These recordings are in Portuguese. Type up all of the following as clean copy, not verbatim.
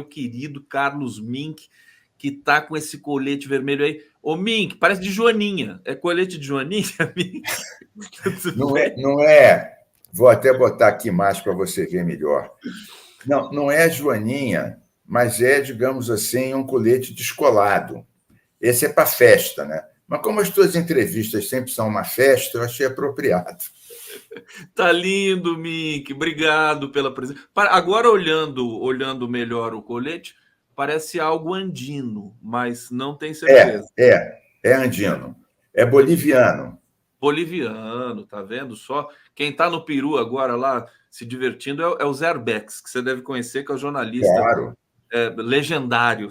querido Carlos Mink, que está com esse colete vermelho aí. Ô, Mink, parece de Joaninha. É colete de Joaninha, Mink? Não é. Vou até botar aqui mais para você ver melhor. Não é Joaninha, mas é, digamos assim, um colete descolado. Esse é para festa, né? Mas como as tuas entrevistas sempre são uma festa, eu achei apropriado. Tá lindo, Mink. Obrigado pela presença. Agora, olhando melhor o colete, parece algo andino, mas não tenho certeza. É andino. É boliviano. Boliviano, tá vendo só? Quem tá no Peru agora lá se divertindo é o Zerbex, que você deve conhecer, que é o jornalista Claro. Legendário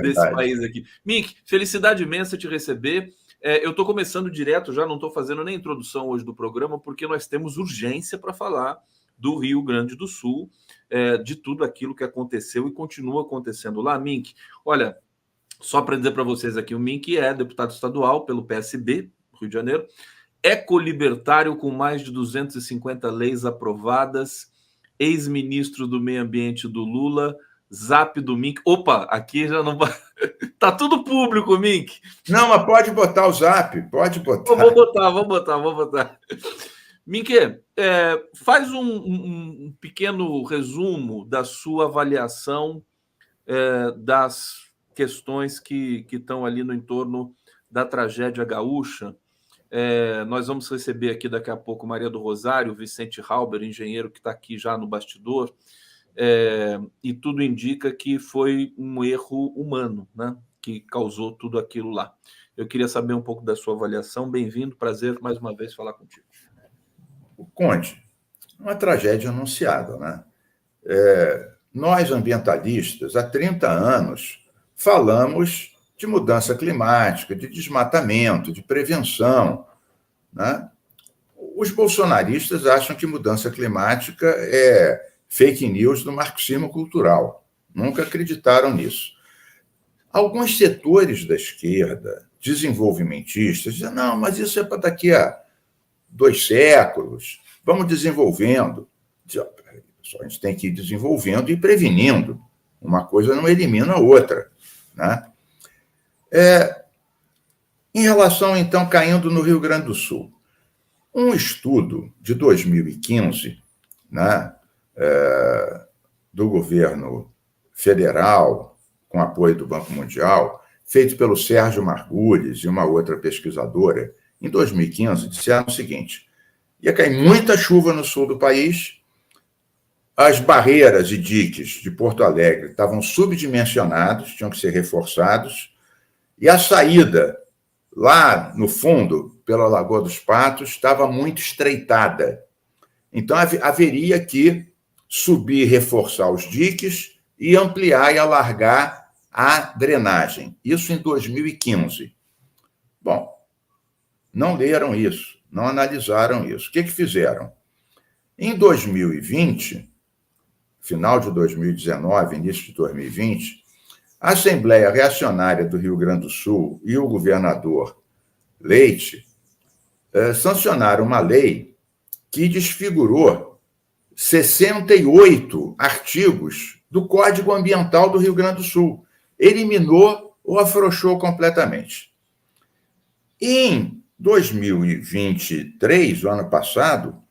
desse país aqui. Mink, felicidade imensa te receber. Eu estou começando direto já, não estou fazendo nem introdução hoje do programa, porque nós temos urgência para falar do Rio Grande do Sul, de tudo aquilo que aconteceu e continua acontecendo lá. Mink, olha, só para dizer para vocês aqui, o Mink é deputado estadual pelo PSB, Rio de Janeiro, ecolibertário com mais de 250 leis aprovadas, ex-ministro do Meio Ambiente do Lula, Zap do Mink. Opa, aqui já não vai. Tá tudo público, Mink. Não, mas pode botar o Zap, pode botar. Vou botar. Mink, faz um pequeno resumo da sua avaliação das questões que estão ali no entorno da tragédia gaúcha. Nós vamos receber aqui daqui a pouco Maria do Rosário, Vicente Halber, engenheiro que está aqui já no bastidor, e tudo indica que foi um erro humano, né, que causou tudo aquilo lá. Eu queria saber um pouco da sua avaliação. Bem-vindo, prazer mais uma vez falar contigo. Conde, uma tragédia anunciada, né? Nós, ambientalistas, há 30 anos, falamos de mudança climática, de desmatamento, de prevenção, né? Os bolsonaristas acham que mudança climática é fake news do marxismo cultural. Nunca acreditaram nisso. Alguns setores da esquerda, desenvolvimentistas, dizem, não, mas isso é para daqui a 2 séculos, vamos desenvolvendo. A gente tem que ir desenvolvendo e prevenindo. Uma coisa não elimina a outra, né? Em relação, então, caindo no Rio Grande do Sul, um estudo de 2015, né, do governo federal, com apoio do Banco Mundial, feito pelo Sérgio Margulhes e uma outra pesquisadora, em 2015, disseram o seguinte: ia cair muita chuva no sul do país, as barreiras e diques de Porto Alegre estavam subdimensionados, tinham que ser reforçados, e a saída lá no fundo, pela Lagoa dos Patos, estava muito estreitada. Então, haveria que subir, reforçar os diques e ampliar e alargar a drenagem. Isso em 2015. Bom, não leram isso, não analisaram isso. O que fizeram? Em 2020, final de 2019, início de 2020, a Assembleia Reacionária do Rio Grande do Sul e o governador Leite sancionaram uma lei que desfigurou 68 artigos do Código Ambiental do Rio Grande do Sul. Eliminou ou afrouxou completamente. Em 2023, o ano passado,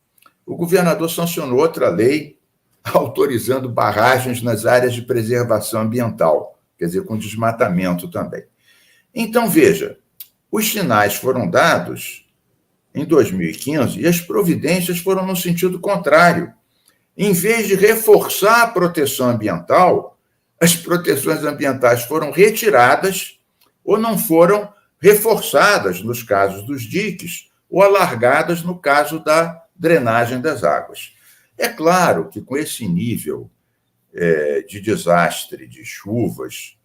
o governador sancionou outra lei autorizando barragens nas áreas de preservação ambiental, quer dizer, com desmatamento também. Então, veja, os sinais foram dados em 2015 e as providências foram no sentido contrário. Em vez de reforçar a proteção ambiental, as proteções ambientais foram retiradas ou não foram reforçadas nos casos dos diques ou alargadas no caso da drenagem das águas. É claro que com esse nível de desastre, de chuvas,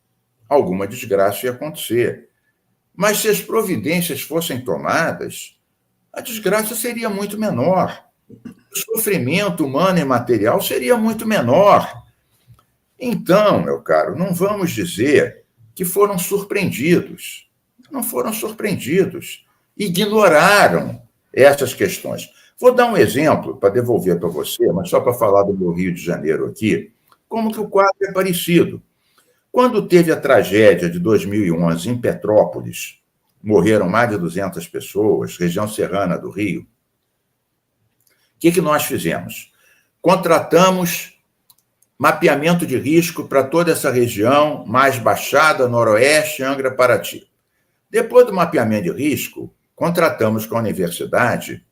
alguma desgraça ia acontecer. Mas se as providências fossem tomadas, a desgraça seria muito menor. O sofrimento humano e material seria muito menor. Então, meu caro, não vamos dizer que foram surpreendidos. Não foram surpreendidos. Ignoraram essas questões. Vou dar um exemplo para devolver para você, mas só para falar do meu Rio de Janeiro aqui, como que o quadro é parecido. Quando teve a tragédia de 2011 em Petrópolis, morreram mais de 200 pessoas, região serrana do Rio, o que nós fizemos? Contratamos mapeamento de risco para toda essa região, mais Baixada, Noroeste, Angra, Paraty. Depois do mapeamento de risco, contratamos com a universidade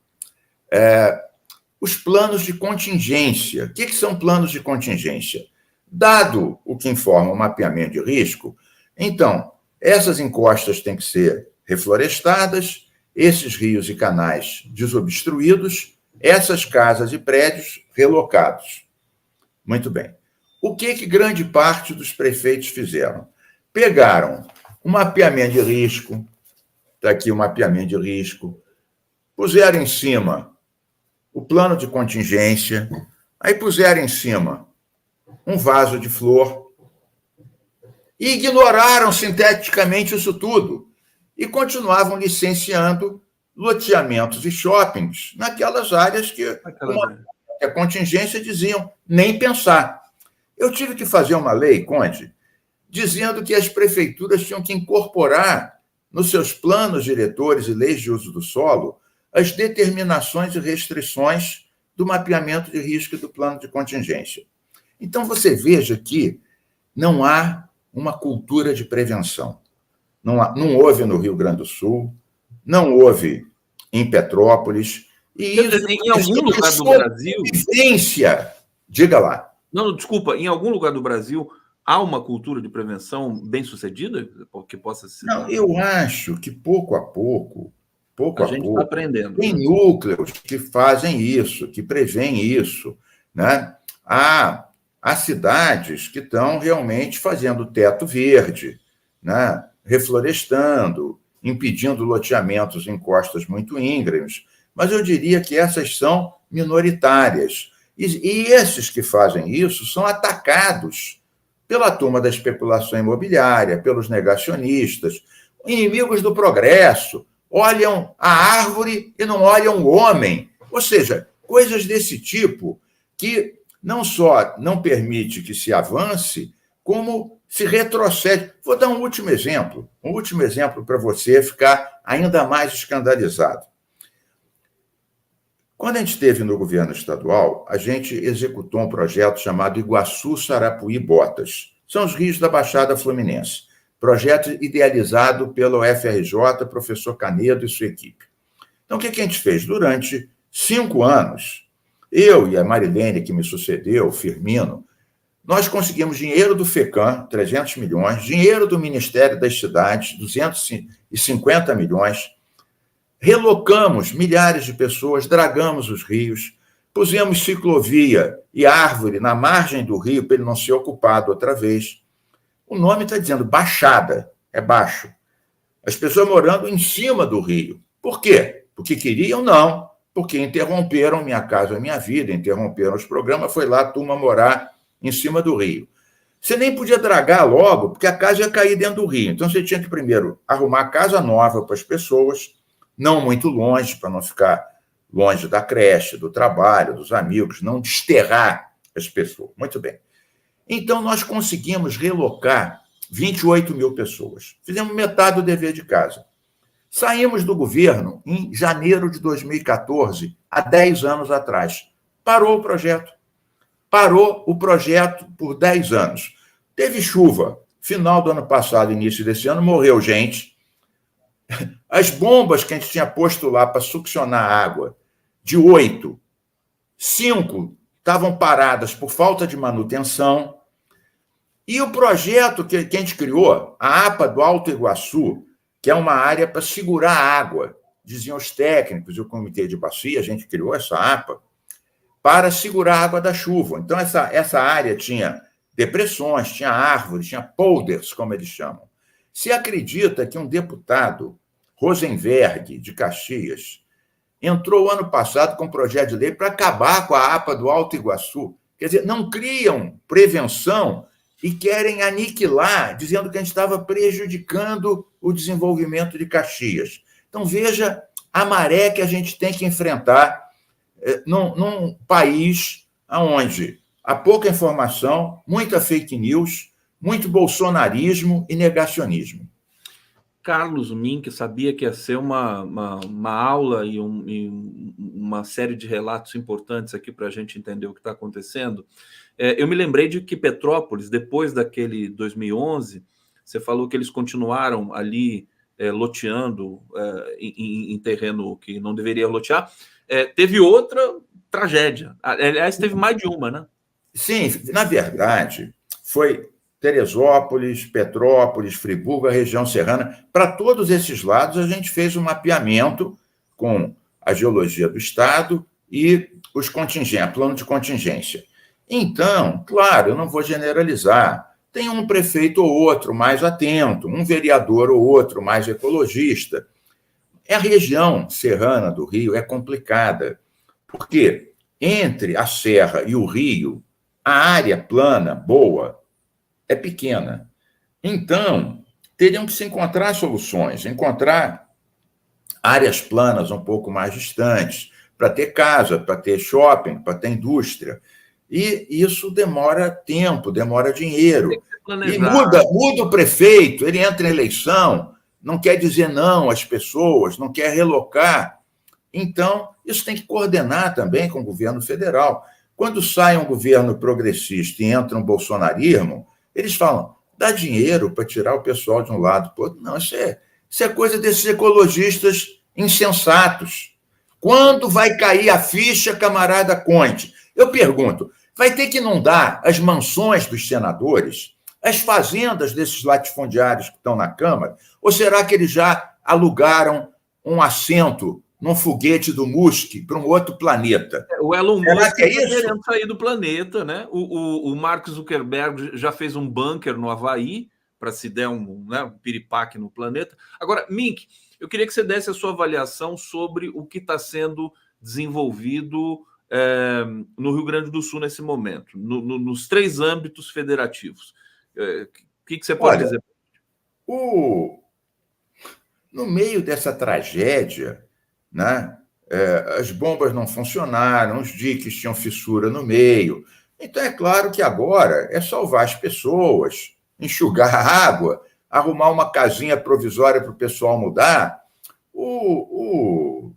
os planos de contingência. O que são planos de contingência? Dado o que informa o mapeamento de risco, então, essas encostas têm que ser reflorestadas, esses rios e canais desobstruídos, essas casas e prédios relocados. Muito bem. O que grande parte dos prefeitos fizeram? Pegaram o mapeamento de risco, está aqui o mapeamento de risco, puseram em cima o plano de contingência, aí puseram em cima um vaso de flor e ignoraram sinteticamente isso tudo e continuavam licenciando loteamentos e shoppings naquelas áreas que a contingência diziam nem pensar. Eu tive que fazer uma lei, Conde, dizendo que as prefeituras tinham que incorporar nos seus planos diretores e leis de uso do solo as determinações e restrições do mapeamento de risco e do plano de contingência. Então, você veja que não há uma cultura de prevenção. Não houve no Rio Grande do Sul, não houve em Petrópolis. E isso em algum lugar do Brasil... Vivência. Diga lá. Não, desculpa, em algum lugar do Brasil há uma cultura de prevenção bem-sucedida que possa ser? Não, eu acho que pouco a pouco, a gente está aprendendo. Tem núcleos que fazem isso, que prevêem isso, né? Há cidades que estão realmente fazendo teto verde, né? Reflorestando, impedindo loteamentos em costas muito íngremes, mas eu diria que essas são minoritárias. E esses que fazem isso são atacados pela turma da especulação imobiliária, pelos negacionistas, inimigos do progresso, olham a árvore e não olham o homem. Ou seja, coisas desse tipo que não só não permite que se avance, como se retrocede. Vou dar um último exemplo para você ficar ainda mais escandalizado. Quando a gente esteve no governo estadual, a gente executou um projeto chamado Iguaçu, Sarapuí, Botas. São os rios da Baixada Fluminense. Projeto idealizado pelo FRJ, professor Canedo e sua equipe. Então, o que a gente fez? Durante 5 anos, eu e a Marilene, que me sucedeu, o Firmino, nós conseguimos dinheiro do FECAM, 300 milhões, dinheiro do Ministério das Cidades, 250 milhões, relocamos milhares de pessoas, dragamos os rios, pusemos ciclovia e árvore na margem do rio para ele não ser ocupado outra vez. O nome está dizendo Baixada, é baixo. As pessoas morando em cima do rio. Por quê? Porque queriam? Não. Porque interromperam Minha Casa Minha Vida, interromperam os programas, foi lá a turma morar em cima do rio. Você nem podia dragar logo, porque a casa ia cair dentro do rio. Então, você tinha que primeiro arrumar casa nova para as pessoas, não muito longe, para não ficar longe da creche, do trabalho, dos amigos, não desterrar as pessoas. Muito bem. Então, nós conseguimos relocar 28 mil pessoas. Fizemos metade do dever de casa. Saímos do governo em janeiro de 2014, há 10 anos atrás. Parou o projeto. Parou o projeto por 10 anos. Teve chuva. Final do ano passado, início desse ano, morreu gente. As bombas que a gente tinha posto lá para succionar água, de 8, 5 estavam paradas por falta de manutenção. E o projeto que a gente criou, a APA do Alto Iguaçu, que é uma área para segurar a água, diziam os técnicos e o Comitê de Bacia, a gente criou essa APA, para segurar a água da chuva. Então, essa área tinha depressões, tinha árvores, tinha polders, como eles chamam. Se acredita que um deputado, Rosenberg, de Caxias, entrou ano passado com um projeto de lei para acabar com a APA do Alto Iguaçu. Quer dizer, não criam prevenção e querem aniquilar, dizendo que a gente estava prejudicando o desenvolvimento de Caxias. Então, veja a maré que a gente tem que enfrentar num país onde Há pouca informação, muita fake news, muito bolsonarismo e negacionismo. Carlos Mink sabia que ia ser uma aula e uma série de relatos importantes aqui para a gente entender o que está acontecendo. Eu me lembrei de que Petrópolis, depois daquele 2011, você falou que eles continuaram ali loteando em terreno que não deveria lotear. Teve outra tragédia. Aliás, teve mais de uma, né? Sim, na verdade, foi Teresópolis, Petrópolis, Friburgo, a região serrana. Para todos esses lados, a gente fez um mapeamento com a geologia do Estado e os contingentes, plano de contingência. Então, claro, eu não vou generalizar. Tem um prefeito ou outro mais atento, um vereador ou outro mais ecologista. A região serrana do Rio é complicada, porque entre a serra e o rio, a área plana, boa, é pequena. Então, teriam que se encontrar soluções, encontrar áreas planas um pouco mais distantes, para ter casa, para ter shopping, para ter indústria. E isso demora tempo, demora dinheiro. E muda o prefeito, ele entra em eleição, não quer dizer não às pessoas, não quer relocar. Então, isso tem que coordenar também com o governo federal. Quando sai um governo progressista e entra um bolsonarismo, eles falam, dá dinheiro para tirar o pessoal de um lado para o outro. Não, isso é coisa desses ecologistas insensatos. Quando vai cair a ficha, camarada Conte? Eu pergunto, vai ter que inundar as mansões dos senadores, as fazendas desses latifundiários que estão na Câmara, ou será que eles já alugaram um assento num foguete do Musk para um outro planeta? O Elon Musk está querendo sair do planeta, né? O Mark Zuckerberg já fez um bunker no Havaí para se der um piripaque no planeta. Agora, Mink, eu queria que você desse a sua avaliação sobre o que está sendo desenvolvido no Rio Grande do Sul nesse momento, nos 3 âmbitos federativos. O que você pode dizer? No meio dessa tragédia, né, as bombas não funcionaram, os diques tinham fissura no meio. Então, é claro que agora é salvar as pessoas, enxugar a água, arrumar uma casinha provisória para o pessoal mudar. O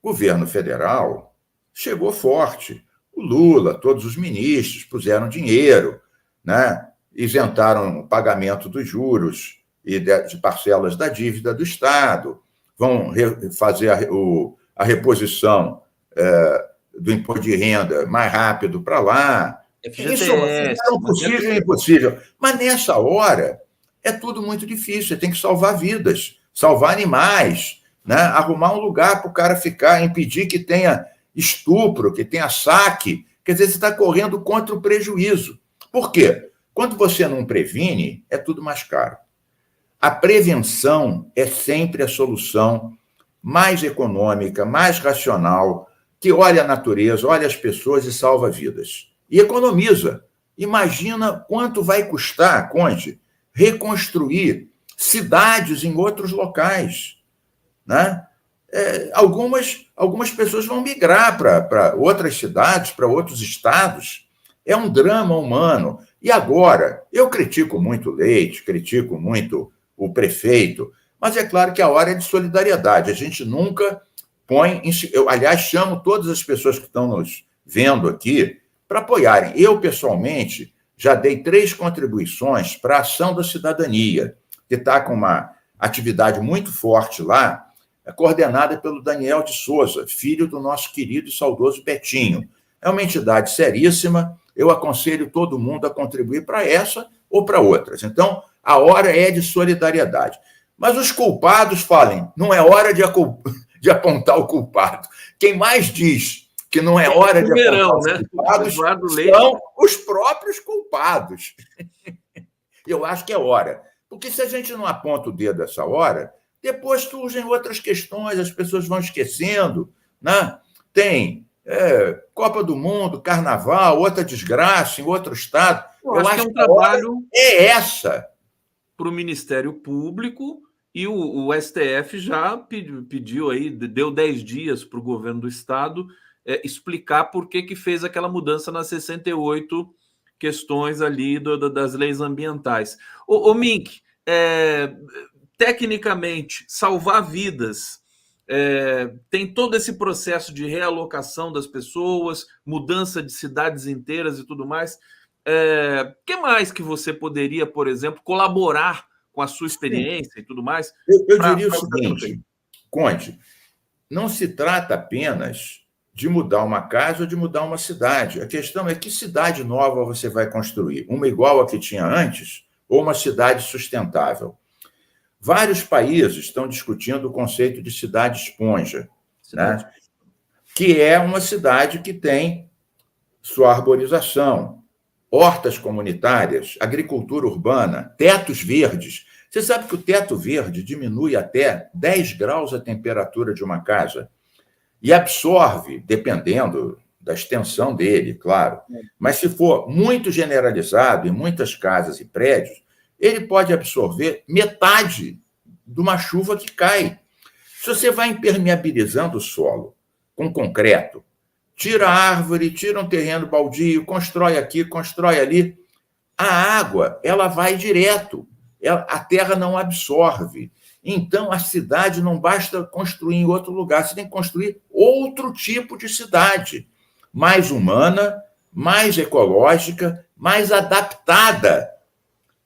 governo federal chegou forte. O Lula, todos os ministros puseram dinheiro, né, isentaram o pagamento dos juros e de parcelas da dívida do Estado, vão fazer a reposição do imposto de renda mais rápido para lá. Isso é possível e impossível. Mas nessa hora é tudo muito difícil. Você tem que salvar vidas, salvar animais, né? Arrumar um lugar para o cara ficar, impedir que tenha estupro, que tenha saque. Quer dizer, você está correndo contra o prejuízo. Por quê? Quando você não previne, é tudo mais caro. A prevenção é sempre a solução mais econômica, mais racional, que olha a natureza, olha as pessoas e salva vidas. E economiza. Imagina quanto vai custar, Conde, reconstruir cidades em outros locais, né? Algumas pessoas vão migrar para outras cidades, para outros estados. É um drama humano. E agora, eu critico muito o Leite, critico muito o prefeito, mas é claro que a hora é de solidariedade. A gente nunca põe... Eu, aliás, chamo todas as pessoas que estão nos vendo aqui para apoiarem. Eu, pessoalmente, já dei 3 contribuições para a Ação da Cidadania, que está com uma atividade muito forte lá, coordenada pelo Daniel de Souza, filho do nosso querido e saudoso Betinho. É uma entidade seríssima. Eu aconselho todo mundo a contribuir para essa ou para outras. Então, a hora é de solidariedade. Mas os culpados falem, não é hora de apontar o culpado. Quem mais diz que não é hora de apontar os culpados são os próprios culpados. Eu acho que é hora. Porque se a gente não aponta o dedo essa hora, depois surgem outras questões, as pessoas vão esquecendo, né? Tem Copa do Mundo, Carnaval, outra desgraça em outro estado. Eu acho que é um trabalho essa para o Ministério Público, e o STF já pediu aí, deu 10 dias para o governo do estado explicar por que fez aquela mudança na 68 questões ali das leis ambientais. Ô Mink, tecnicamente, salvar vidas, tem todo esse processo de realocação das pessoas, mudança de cidades inteiras e tudo mais. Que mais que você poderia, por exemplo, colaborar com a sua experiência e tudo mais? Eu diria o seguinte, Conde, não se trata apenas de mudar uma casa ou de mudar uma cidade. A questão é que cidade nova você vai construir? Uma igual a que tinha antes ou uma cidade sustentável? Vários países estão discutindo o conceito de cidade esponja, né? Que é uma cidade que tem sua arborização, hortas comunitárias, agricultura urbana, tetos verdes. Você sabe que o teto verde diminui até 10 graus a temperatura de uma casa e absorve, dependendo da extensão dele, claro. Mas se for muito generalizado em muitas casas e prédios, ele pode absorver metade de uma chuva que cai. Se você vai impermeabilizando o solo com concreto, tira a árvore, tira um terreno baldio, constrói aqui, constrói ali, a água ela vai direto, a terra não absorve. Então, a cidade não basta construir em outro lugar, você tem que construir outro tipo de cidade, mais humana, mais ecológica, mais adaptada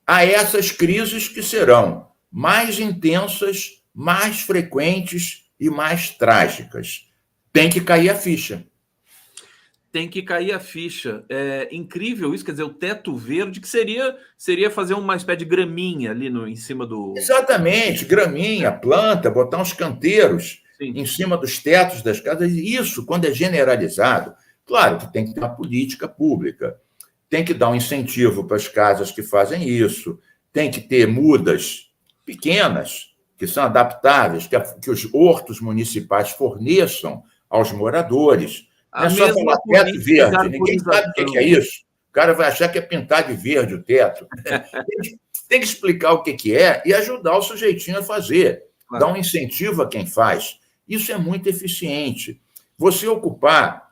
a essas crises que serão mais intensas, mais frequentes e mais trágicas. Tem que cair a ficha. Tem que cair a ficha. É incrível isso, quer dizer, o teto verde, que seria fazer uma espécie de graminha ali em cima do... Exatamente, graminha, planta, botar uns canteiros Sim. Em cima dos tetos das casas. Isso, quando é generalizado, claro que tem que ter uma política pública, tem que dar um incentivo para as casas que fazem isso, tem que ter mudas pequenas, que são adaptáveis, que os hortos municipais forneçam aos moradores. Não é só falar teto verde, ninguém sabe o que é isso. O cara vai achar que é pintar de verde o teto. Tem que explicar o que é e ajudar o sujeitinho a fazer. Dar um incentivo a quem faz. Isso é muito eficiente. Você ocupar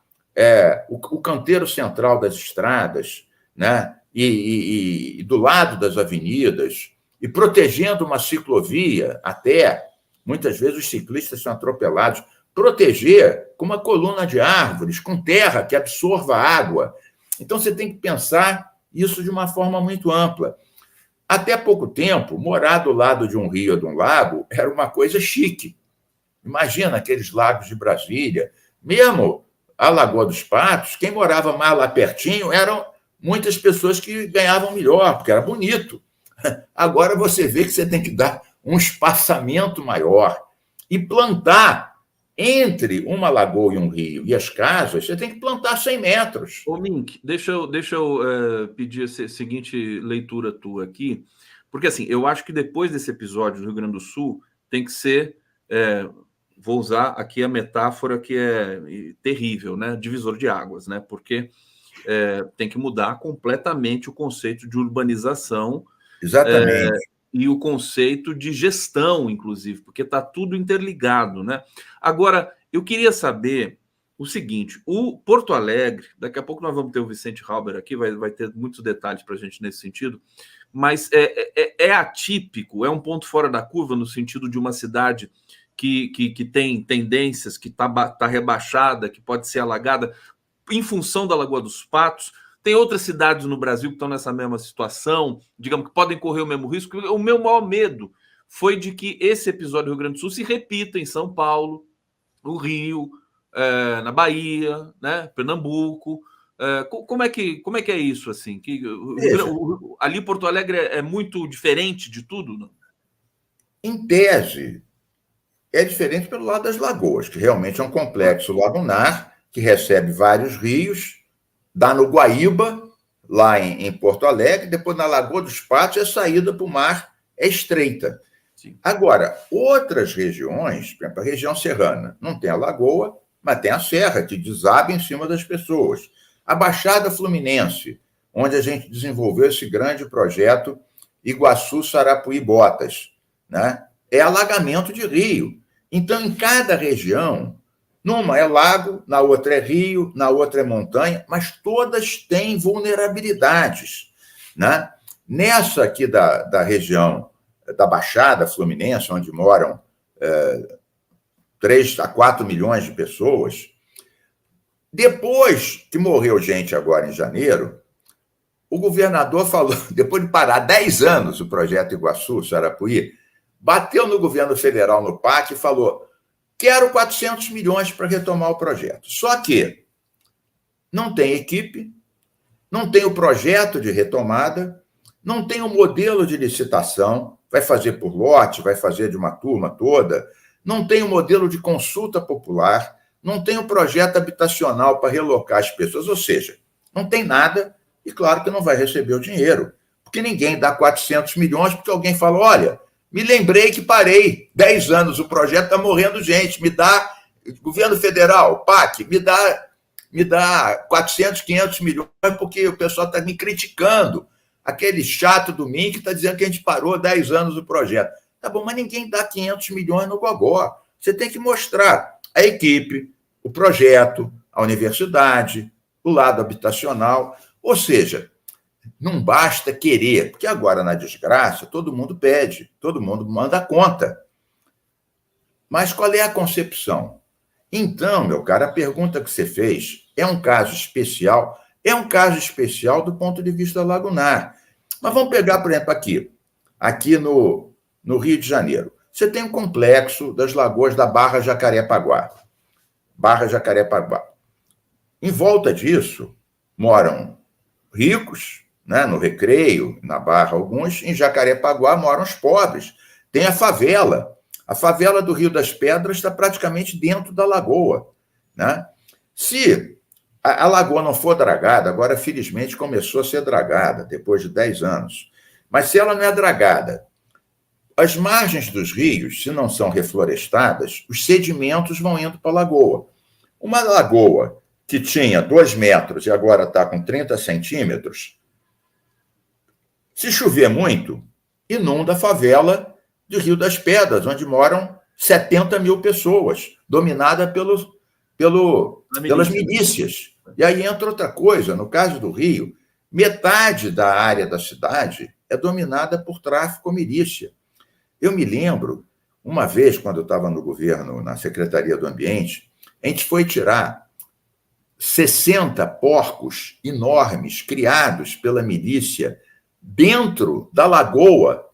o canteiro central das estradas, né? E do lado das avenidas, e protegendo uma ciclovia até, muitas vezes os ciclistas são atropelados, proteger com uma coluna de árvores, com terra que absorva água. Então, você tem que pensar isso de uma forma muito ampla. Até pouco tempo, morar do lado de um rio ou de um lago era uma coisa chique. Imagina aqueles lagos de Brasília. Mesmo a Lagoa dos Patos, quem morava mais lá pertinho eram muitas pessoas que ganhavam melhor, porque era bonito. Agora você vê que você tem que dar um espaçamento maior e plantar entre uma lagoa e um rio e as casas, você tem que plantar 100 metros. Ô, Mink, deixa eu pedir a seguinte leitura tua aqui, porque assim, eu acho que depois desse episódio do Rio Grande do Sul tem que ser, vou usar aqui a metáfora que é terrível, né? Divisor de águas, né? Porque tem que mudar completamente o conceito de urbanização. Exatamente. E o conceito de gestão, inclusive, porque está tudo interligado, né? Agora, eu queria saber o seguinte: o Porto Alegre, daqui a pouco nós vamos ter o Vicente Halber aqui, vai ter muitos detalhes para a gente nesse sentido, mas é atípico, é um ponto fora da curva no sentido de uma cidade que tem tendências, que tá rebaixada, que pode ser alagada em função da Lagoa dos Patos. Tem outras cidades no Brasil que estão nessa mesma situação, digamos, que podem correr o mesmo risco. O meu maior medo foi de que esse episódio do Rio Grande do Sul se repita em São Paulo, no Rio, na Bahia, né, Pernambuco. Como é que é isso? Assim? Ali Porto Alegre é muito diferente de tudo? Não? Em tese, é diferente pelo lado das lagoas, que realmente é um complexo lagunar que recebe vários rios, dá no Guaíba, lá em Porto Alegre, depois na Lagoa dos Patos, a saída para o mar é estreita. Sim. Agora, outras regiões, por exemplo, a região serrana, não tem a lagoa, mas tem a serra, que desaba em cima das pessoas. A Baixada Fluminense, onde a gente desenvolveu esse grande projeto Iguaçu, Sarapuí, Botas, né? É alagamento de rio. Então, em cada região, Numa é lago, na outra é rio, na outra é montanha, mas todas têm vulnerabilidades, né? Nessa aqui da região da Baixada Fluminense, onde moram 3 a 4 milhões de pessoas, depois que morreu gente agora em janeiro, o governador falou, depois de parar 10 anos o projeto Iguaçu, Sarapuí, bateu no governo federal, no PAC, e falou: quero 400 milhões para retomar o projeto. Só que não tem equipe, não tem o projeto de retomada, não tem o modelo de licitação, vai fazer por lote, vai fazer de uma turma toda, não tem o modelo de consulta popular, não tem o projeto habitacional para relocar as pessoas, ou seja, não tem nada e, claro, que não vai receber o dinheiro, porque ninguém dá 400 milhões porque alguém fala: olha, me lembrei que parei 10 anos, o projeto está morrendo gente, me dá, governo federal, PAC, me dá 400, 500 milhões porque o pessoal está me criticando. Aquele chato do MINC está dizendo que a gente parou 10 anos o projeto. Tá bom, mas ninguém dá 500 milhões no gogó. Você tem que mostrar a equipe, o projeto, a universidade, o lado habitacional. Ou seja, não basta querer, porque agora, na desgraça, todo mundo pede, todo mundo manda conta. Mas qual é a concepção? Então, meu cara, a pergunta que você fez é um caso especial do ponto de vista lagunar. Mas vamos pegar, por exemplo, aqui no Rio de Janeiro. Você tem um complexo das lagoas da Barra Jacarepaguá. Em volta disso, moram ricos, né, no Recreio, na Barra alguns, em Jacarepaguá moram os pobres. Tem a favela. A favela do Rio das Pedras está praticamente dentro da lagoa, né? Se a lagoa não for dragada, agora felizmente começou a ser dragada, depois de 10 anos, mas se ela não é dragada, as margens dos rios, se não são reflorestadas, os sedimentos vão indo para a lagoa. Uma lagoa que tinha 2 metros e agora está com 30 centímetros, se chover muito, inunda a favela do Rio das Pedras, onde moram 70 mil pessoas, dominada pelas milícias. E aí entra outra coisa, no caso do Rio, metade da área da cidade é dominada por tráfico ou milícia. Eu me lembro, uma vez, quando eu estava no governo, na Secretaria do Ambiente, a gente foi tirar 60 porcos enormes, criados pela milícia, dentro da lagoa,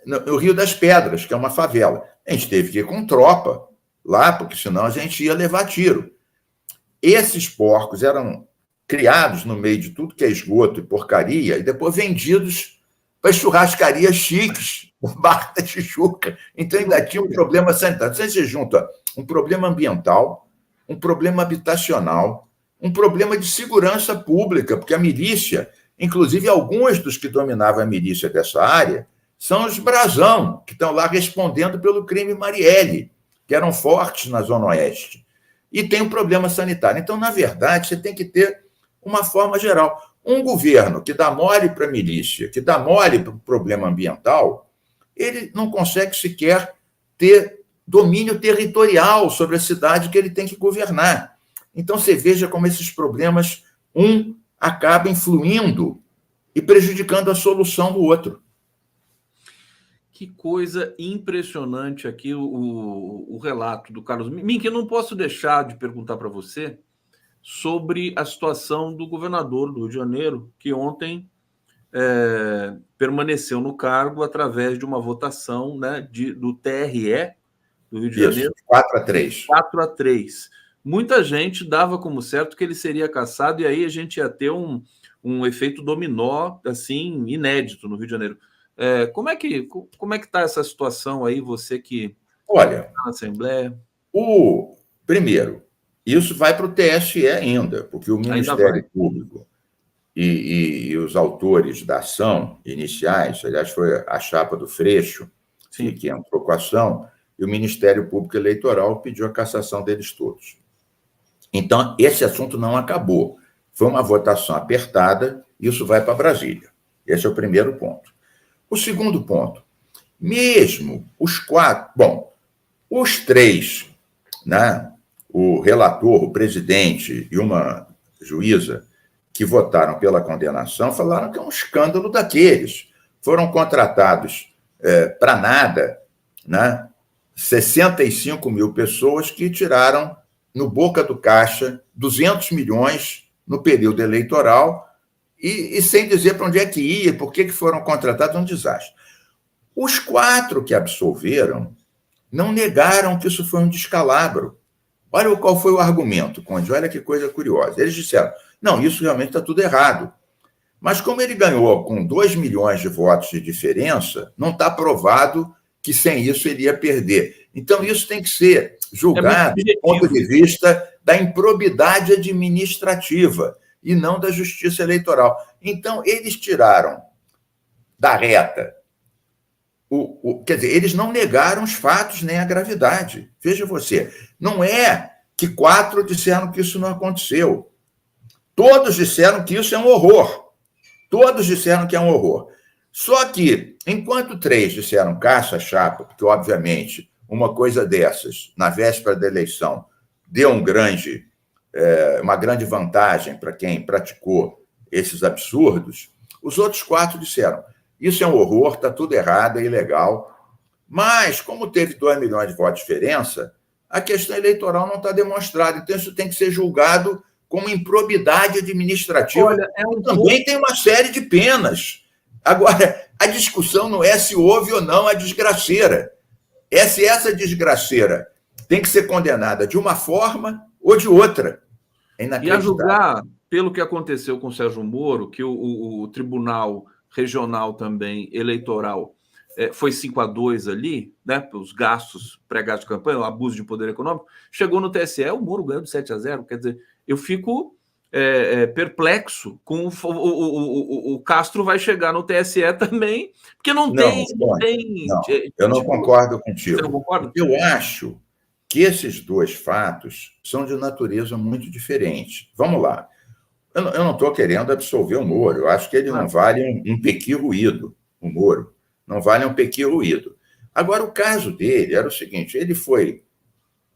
no Rio das Pedras, que é uma favela. A gente teve que ir com tropa lá, porque senão a gente ia levar tiro. Esses porcos eram criados no meio de tudo que é esgoto e porcaria e depois vendidos para churrascarias chiques, Barra da Tijuca. Então ainda tinha um problema sanitário. Você junta um problema ambiental, um problema habitacional, um problema de segurança pública, porque a milícia, inclusive alguns dos que dominavam a milícia dessa área, são os Brasão, que estão lá respondendo pelo crime Marielle, que eram fortes na Zona Oeste. E tem um problema sanitário. Então, na verdade, você tem que ter uma forma geral. Um governo que dá mole para a milícia, que dá mole para o problema ambiental, ele não consegue sequer ter domínio territorial sobre a cidade que ele tem que governar. Então, você veja como esses problemas, acaba influindo e prejudicando a solução do outro. Que coisa impressionante aqui o relato do Carlos Mink. Eu não posso deixar de perguntar para você sobre a situação do governador do Rio de Janeiro, que ontem permaneceu no cargo através de uma votação, né, do TRE do Rio de Janeiro. 4-3. 4-3. Muita gente dava como certo que ele seria cassado e aí a gente ia ter um efeito dominó assim inédito no Rio de Janeiro. Como é que está essa situação aí, você que está na Assembleia? Primeiro, isso vai para o TSE ainda, porque o Ministério Público e os autores da ação iniciais, aliás, foi a chapa do Freixo, que entrou com a ação, e o Ministério Público Eleitoral pediu a cassação deles todos. Então, esse assunto não acabou. Foi uma votação apertada, isso vai para Brasília. Esse é o primeiro ponto. O segundo ponto, mesmo os 4... Bom, os 3 né, o relator, o presidente e uma juíza que votaram pela condenação falaram que é um escândalo daqueles. Foram contratados para nada, né, 65 mil pessoas que tiraram no boca do caixa 200 milhões no período eleitoral e sem dizer para onde é que ia, por que foram contratados, um desastre. Os 4 que absolveram não negaram que isso foi um descalabro. Olha qual foi o argumento, Conde, olha que coisa curiosa. Eles disseram, não, isso realmente está tudo errado. Mas como ele ganhou com 2 milhões de votos de diferença, não está provado que sem isso ele ia perder. Então, isso tem que ser julgado do ponto de vista da improbidade administrativa e não da justiça eleitoral. Então, eles tiraram da reta. Quer dizer, eles não negaram os fatos nem a gravidade. Veja você, não é que 4 disseram que isso não aconteceu. Todos disseram que isso é um horror. Todos disseram que é um horror. Só que, enquanto 3 disseram caça-chapa, porque, obviamente, uma coisa dessas, na véspera da eleição, deu uma grande vantagem para quem praticou esses absurdos, os outros 4 disseram, isso é um horror, está tudo errado, é ilegal. Mas, como teve 2 milhões de votos de diferença, a questão eleitoral não está demonstrada. Então, isso tem que ser julgado como improbidade administrativa. Olha, também tem uma série de penas. Agora, a discussão não é se houve ou não a desgraceira. É se essa desgraceira tem que ser condenada de uma forma ou de outra. É inacreditável. E a julgar pelo que aconteceu com o Sérgio Moro, que o Tribunal Regional também, eleitoral, foi 5-2 ali, né, os gastos, pré-gastos de campanha, o abuso de poder econômico, chegou no TSE, o Moro ganhou de 7-0, quer dizer, eu fico perplexo com o Castro vai chegar no TSE também, porque não tem... Eu não concordo contigo. Você não concorda? Eu acho que esses 2 fatos são de natureza muito diferente. Vamos lá. Eu não estou querendo absolver o Moro. Eu acho que ele não vale um pequi ruído, o Moro. Não vale um pequi ruído. Agora, o caso dele era o seguinte, ele foi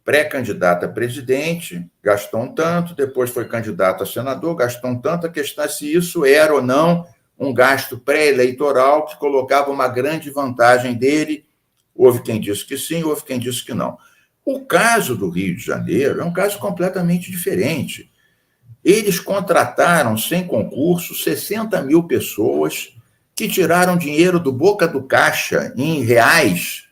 pré-candidato a presidente, gastou um tanto, depois foi candidato a senador, gastou um tanto. A questão é se isso era ou não um gasto pré-eleitoral que colocava uma grande vantagem dele. Houve quem disse que sim, houve quem disse que não. O caso do Rio de Janeiro é um caso completamente diferente. Eles contrataram, sem concurso, 60 mil pessoas que tiraram dinheiro do boca do caixa em reais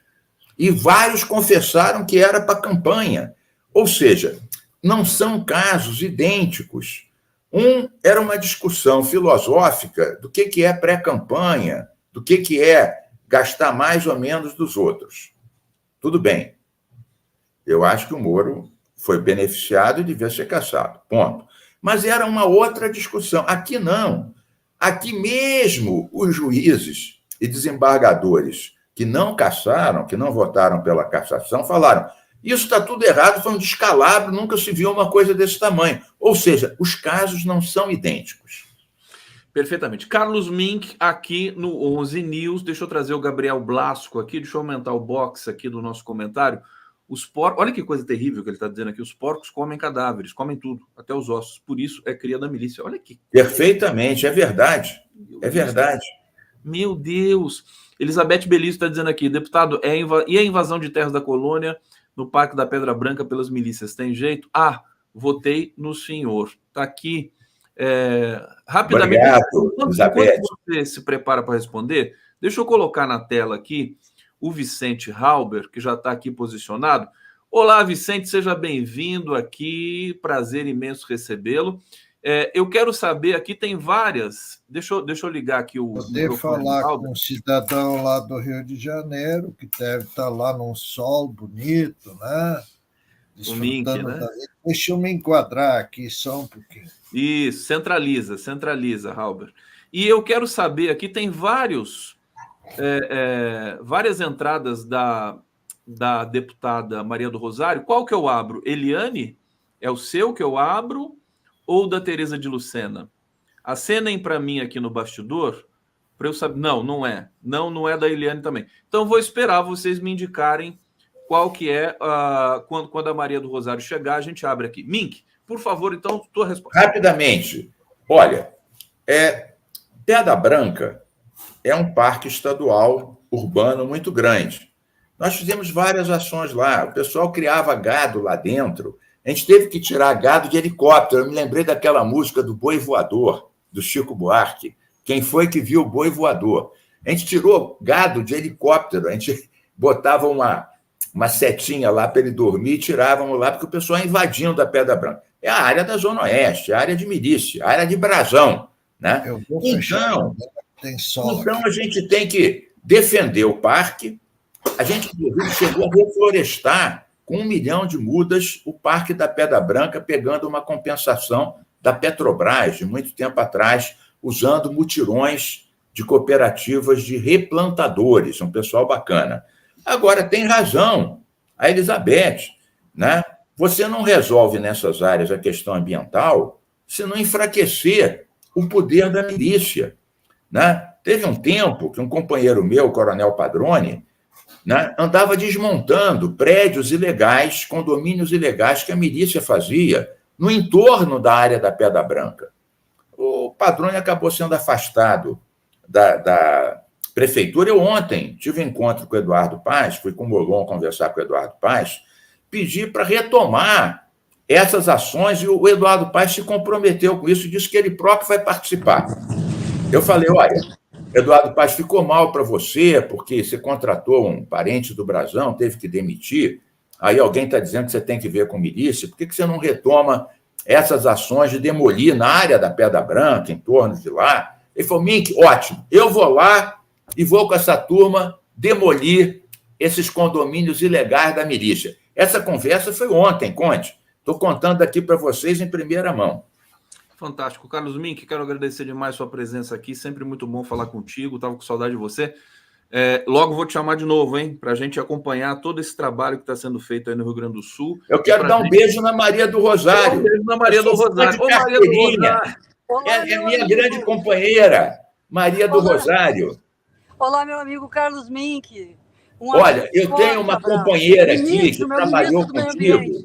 e vários confessaram que era para campanha. Ou seja, não são casos idênticos. Um era uma discussão filosófica do que é pré-campanha, do que é gastar mais ou menos dos outros. Tudo bem. Eu acho que o Moro foi beneficiado e devia ser cassado. Ponto. Mas era uma outra discussão. Aqui não. Aqui mesmo os juízes e desembargadores que não cassaram, que não votaram pela cassação, falaram, isso está tudo errado, foi um descalabro, nunca se viu uma coisa desse tamanho. Ou seja, os casos não são idênticos. Perfeitamente. Carlos Mink, aqui no 11 News, deixa eu trazer o Gabriel Blasco aqui, deixa eu aumentar o box aqui do nosso comentário. Os porcos, olha que coisa terrível que ele está dizendo aqui, os porcos comem cadáveres, comem tudo, até os ossos, por isso é cria da milícia. Olha que... Perfeitamente, é verdade, é verdade. Meu Deus! Elizabeth Belício está dizendo aqui, deputado, e a invasão de terras da colônia no Parque da Pedra Branca pelas milícias, tem jeito? Votei no senhor. Está aqui, rapidamente. Obrigado, Elizabeth. Enquanto você se prepara para responder, deixa eu colocar na tela aqui o Vicente Halber, que já está aqui posicionado. Olá, Vicente, seja bem-vindo aqui, prazer imenso recebê-lo. Eu quero saber, aqui tem várias... Deixa eu ligar aqui o... Poder falar com um cidadão lá do Rio de Janeiro, que deve estar lá num sol bonito, né? O Mink, né? Deixa eu me enquadrar aqui só um pouquinho. Isso, centraliza, Halber. E eu quero saber, aqui tem várias entradas da deputada Maria do Rosário. Qual que eu abro? Eliane? É o seu que eu abro? Ou da Tereza de Lucena? Acenem para mim aqui no bastidor, para eu saber. Não é. Não é da Eliane também. Então, vou esperar vocês me indicarem qual que é, quando a Maria do Rosário chegar, a gente abre aqui. Mink, por favor, então, tua resposta. Rapidamente. Olha, Pedra Branca é um parque estadual urbano muito grande. Nós fizemos várias ações lá. O pessoal criava gado lá dentro. A gente teve que tirar gado de helicóptero. Eu me lembrei daquela música do Boi Voador, do Chico Buarque. Quem foi que viu o boi voador? A gente tirou gado de helicóptero. A gente botava uma setinha lá para ele dormir e tirávamos lá, porque o pessoal ia invadindo a Pedra Branca. É a área da Zona Oeste, a área de milícia, a área de Brasão. Né? Então, a gente tem que defender o parque. A gente, inclusive, chegou a reflorestar com 1 milhão de mudas o Parque da Pedra Branca, pegando uma compensação da Petrobras, de muito tempo atrás, usando mutirões de cooperativas de replantadores, um pessoal bacana. Agora, tem razão a Elizabeth, né? Você não resolve nessas áreas a questão ambiental se não enfraquecer o poder da milícia. Né? Teve um tempo que um companheiro meu, o Coronel Padrone, né, andava desmontando prédios ilegais, condomínios ilegais que a milícia fazia no entorno da área da Pedra Branca. O Padrone acabou sendo afastado da prefeitura. Eu ontem tive um encontro com o Eduardo Paes, fui com o Molon conversar com o Eduardo Paes, pedi para retomar essas ações e o Eduardo Paes se comprometeu com isso, disse que ele próprio vai participar. Eu falei, olha, Eduardo Paes, ficou mal para você, porque você contratou um parente do Brasão, teve que demitir, aí alguém está dizendo que você tem que ver com milícia, por que você não retoma essas ações de demolir na área da Pedra Branca, em torno de lá? Ele falou, Mink, ótimo, eu vou lá e vou com essa turma demolir esses condomínios ilegais da milícia. Essa conversa foi ontem, Conde. Estou contando aqui para vocês em primeira mão. Fantástico. Carlos Mink, quero agradecer demais sua presença aqui, sempre muito bom falar contigo, estava com saudade de você. Logo vou te chamar de novo, hein, para a gente acompanhar todo esse trabalho que está sendo feito aí no Rio Grande do Sul. Eu quero dar um beijo na Maria do Rosário. Um beijo na Maria do Rosário. Ô, Maria do Rosário. É minha grande companheira, Maria do Rosário. Olá, meu amigo Carlos Mink. Olha, eu tenho uma companheira aqui que trabalhou contigo.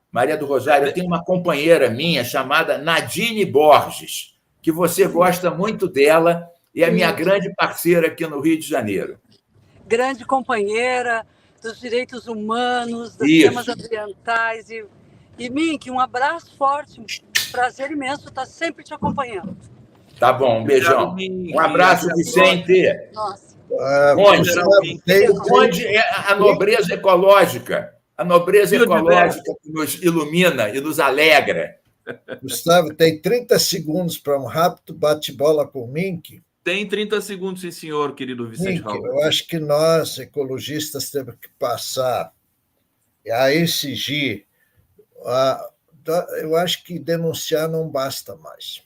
Maria do Rosário, eu tenho uma companheira minha chamada Nadine Borges, que você gosta muito dela e é minha grande parceira aqui no Rio de Janeiro. Grande companheira dos direitos humanos, dos temas ambientais. E Mink, um abraço forte, um prazer imenso estar sempre te acompanhando. Tá bom, um beijão. Um abraço, Vicente. Nossa. O Conde é a nobreza ecológica. A nobreza ecológica que nos ilumina e nos alegra. Gustavo, tem 30 segundos para um rápido bate-bola com o Mink. Tem 30 segundos, sim, senhor, querido Vicente Raul. Eu acho que nós, ecologistas, temos que passar a exigir. Eu acho que denunciar não basta mais.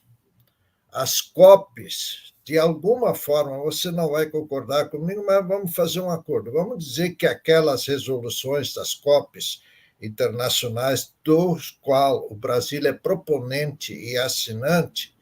As COPs, de alguma forma, você não vai concordar comigo, mas vamos fazer um acordo. Vamos dizer que aquelas resoluções das COPs internacionais, dos qual o Brasil é proponente e assinante,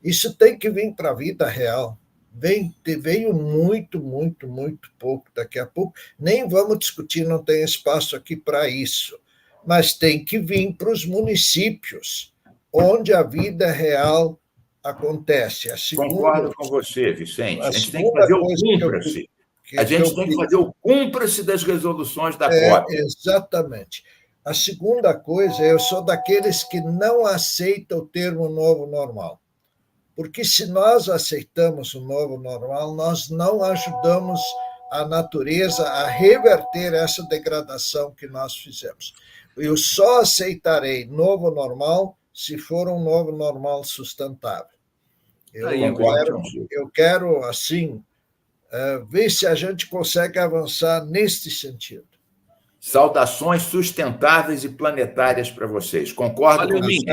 isso tem que vir para a vida real. Veio muito, muito, muito pouco daqui a pouco. Nem vamos discutir, não tem espaço aqui para isso. Mas tem que vir para os municípios, onde a vida real acontece. Concordo com você, Vicente. A gente tem que fazer o cúmplice. A gente tem que fazer o cúmplice das resoluções da COP. Exatamente. A segunda coisa, eu sou daqueles que não aceitam o termo novo normal. Porque se nós aceitamos o novo normal, nós não ajudamos a natureza a reverter essa degradação que nós fizemos. Eu só aceitarei novo se for um novo normal sustentável. Eu quero, assim, ver se a gente consegue avançar neste sentido. Saudações sustentáveis e planetárias para vocês. Concordo com isso.